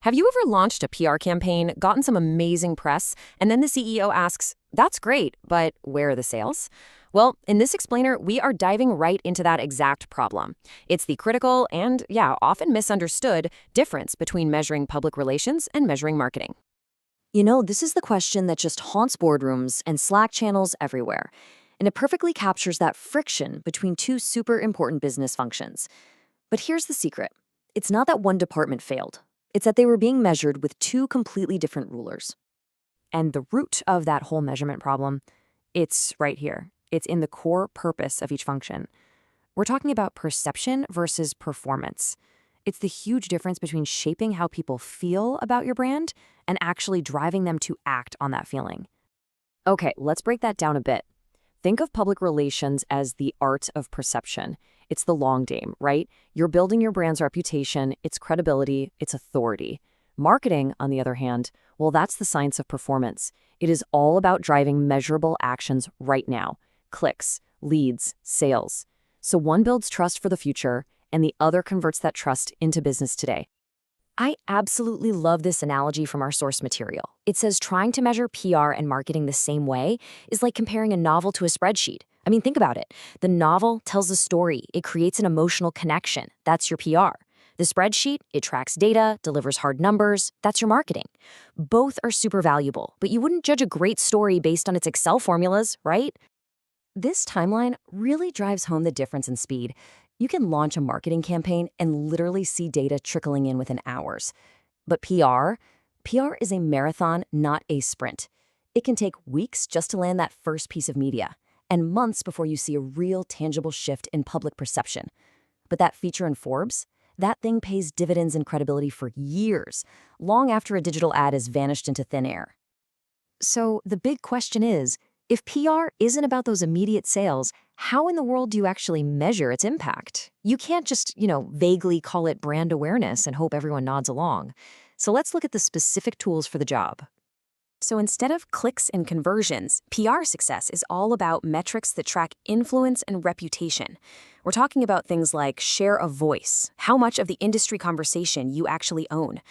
Have you ever launched a PR campaign, gotten some amazing press, and then the CEO asks, "That's great, but where are the sales?" Well, in this explainer, we are diving right into that exact problem. It's the critical and, often misunderstood difference between measuring public relations and measuring marketing. This is the question that just haunts boardrooms and Slack channels everywhere. And it perfectly captures that friction between two super important business functions. But here's the secret. It's not that one department failed. It's that they were being measured with two completely different rulers. And the root of that whole measurement problem, it's right here. It's in the core purpose of each function. We're talking about perception versus performance. It's the huge difference between shaping how people feel about your brand and actually driving them to act on that feeling. Okay, let's break that down a bit. Think of public relations as the art of perception. It's the long game, right? You're building your brand's reputation, its credibility, its authority. Marketing, on the other hand, well, that's the science of performance. It is all about driving measurable actions right now. Clicks, leads, sales. So one builds trust for the future, and the other converts that trust into business today. I absolutely love this analogy from our source material. It says trying to measure PR and marketing the same way is like comparing a novel to a spreadsheet. I mean, think about it. The novel tells a story. It creates an emotional connection. That's your PR. The spreadsheet, it tracks data, delivers hard numbers. That's your marketing. Both are super valuable, but you wouldn't judge a great story based on its Excel formulas, right? This timeline really drives home the difference in speed. You can launch a marketing campaign and literally see data trickling in within hours. But PR is a marathon, not a sprint. It can take weeks just to land that first piece of media, and months before you see a real tangible shift in public perception. But that feature in Forbes, that thing pays dividends in credibility for years, long after a digital ad has vanished into thin air. So the big question is, if PR isn't about those immediate sales, how in the world do you actually measure its impact? You can't just, vaguely call it brand awareness and hope everyone nods along. So let's look at the specific tools for the job. So instead of clicks and conversions, PR success is all about metrics that track influence and reputation. We're talking about things like share of voice, how much of the industry conversation you actually own.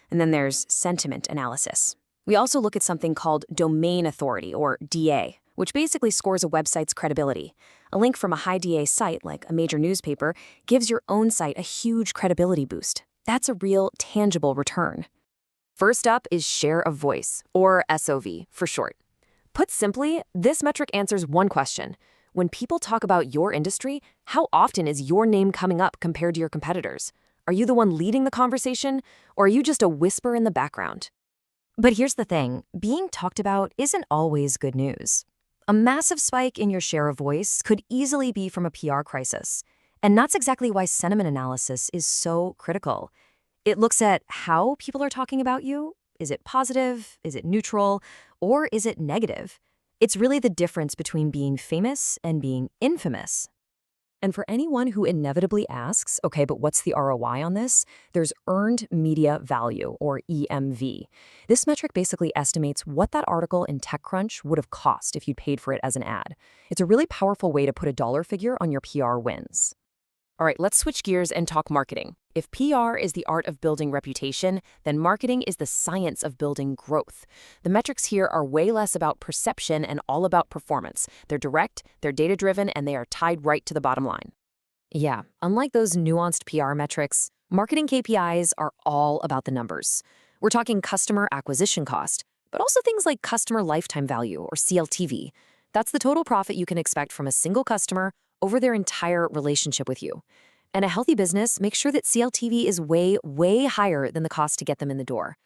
And then there's sentiment analysis. We also look at something called domain authority, or DA, which basically scores a website's credibility. A link from a high DA site, like a major newspaper, gives your own site a huge credibility boost. That's a real, tangible return. First up is share of voice, or SOV for short. Put simply, this metric answers one question. When people talk about your industry, how often is your name coming up compared to your competitors? Are you the one leading the conversation, or are you just a whisper in the background? But here's the thing, being talked about isn't always good news. A massive spike in your share of voice could easily be from a PR crisis. And that's exactly why sentiment analysis is so critical. It looks at how people are talking about you. Is it positive? Is it neutral? Or is it negative? It's really the difference between being famous and being infamous. And for anyone who inevitably asks, okay, but what's the ROI on this? There's earned media value, or EMV. This metric basically estimates what that article in TechCrunch would have cost if you'd paid for it as an ad. It's a really powerful way to put a dollar figure on your PR wins. All right, let's switch gears and talk marketing. If PR is the art of building reputation, then marketing is the science of building growth. The metrics here are way less about perception and all about performance. They're direct, they're data-driven, and they are tied right to the bottom line. Yeah, unlike those nuanced PR metrics, marketing KPIs are all about the numbers. We're talking customer acquisition cost, but also things like customer lifetime value, or CLTV. That's the total profit you can expect from a single customer over their entire relationship with you. And a healthy business makes sure that CLTV is way, way higher than the cost to get them in the door.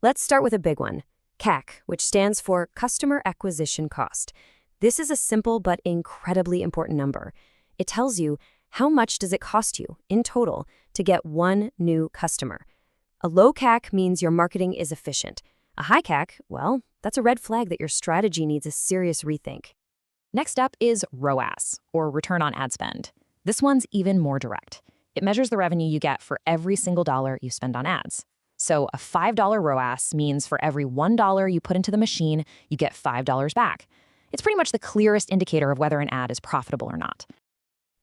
Let's start with a big one, CAC, which stands for Customer Acquisition Cost. This is a simple but incredibly important number. It tells you how much does it cost you, in total, to get one new customer. A low CAC means your marketing is efficient. A high CAC, well, that's a red flag that your strategy needs a serious rethink. Next up is ROAS, or return on ad spend. This one's even more direct. It measures the revenue you get for every single dollar you spend on ads. So a $5 ROAS means for every $1 you put into the machine, you get $5 back. It's pretty much the clearest indicator of whether an ad is profitable or not.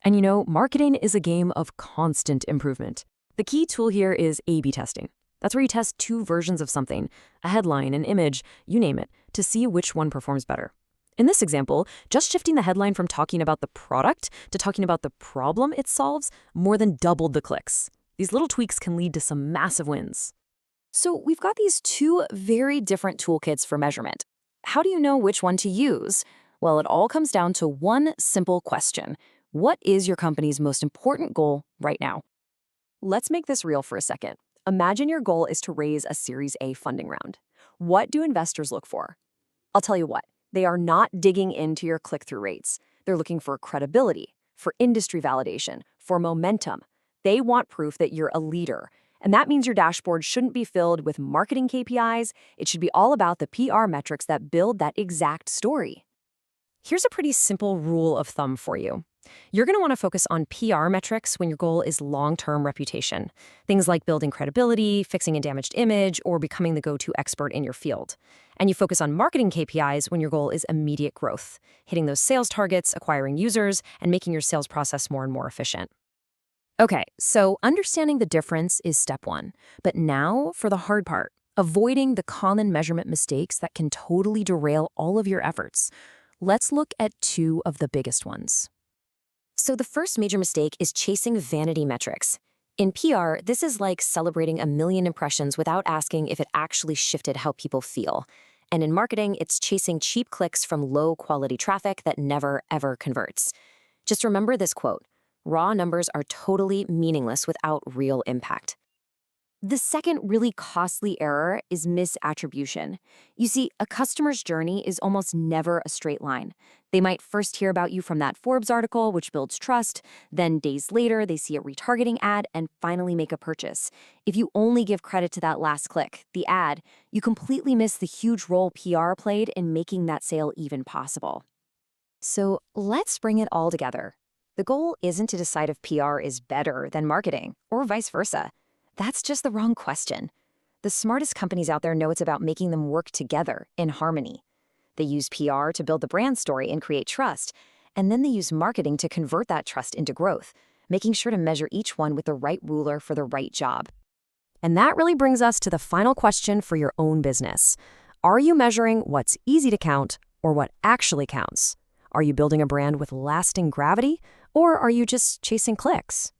And marketing is a game of constant improvement. The key tool here is A/B testing. That's where you test two versions of something, a headline, an image, you name it, to see which one performs better. In this example, just shifting the headline from talking about the product to talking about the problem it solves more than doubled the clicks. These little tweaks can lead to some massive wins. So we've got these two very different toolkits for measurement. How do you know which one to use? Well, it all comes down to one simple question. What is your company's most important goal right now? Let's make this real for a second. Imagine your goal is to raise a Series A funding round. What do investors look for? I'll tell you what, they are not digging into your click-through rates. They're looking for credibility, for industry validation, for momentum. They want proof that you're a leader. And that means your dashboard shouldn't be filled with marketing KPIs. It should be all about the PR metrics that build that exact story. Here's a pretty simple rule of thumb for you. You're going to want to focus on PR metrics when your goal is long-term reputation. Things like building credibility, fixing a damaged image, or becoming the go-to expert in your field. And you focus on marketing KPIs when your goal is immediate growth, hitting those sales targets, acquiring users, and making your sales process more and more efficient. Okay, so understanding the difference is step one. But now for the hard part, avoiding the common measurement mistakes that can totally derail all of your efforts. Let's look at two of the biggest ones. So the first major mistake is chasing vanity metrics. In PR, this is like celebrating 1 million impressions without asking if it actually shifted how people feel. And in marketing, it's chasing cheap clicks from low-quality traffic that never, ever converts. Just remember this quote, "Raw numbers are totally meaningless without real impact." The second really costly error is misattribution. You see, a customer's journey is almost never a straight line. They might first hear about you from that Forbes article, which builds trust. Then days later, they see a retargeting ad and finally make a purchase. If you only give credit to that last click, the ad, you completely miss the huge role PR played in making that sale even possible. So let's bring it all together. The goal isn't to decide if PR is better than marketing, or vice versa. That's just the wrong question. The smartest companies out there know it's about making them work together in harmony. They use PR to build the brand story and create trust, and then they use marketing to convert that trust into growth, making sure to measure each one with the right ruler for the right job. And that really brings us to the final question for your own business. Are you measuring what's easy to count or what actually counts? Are you building a brand with lasting gravity, or are you just chasing clicks?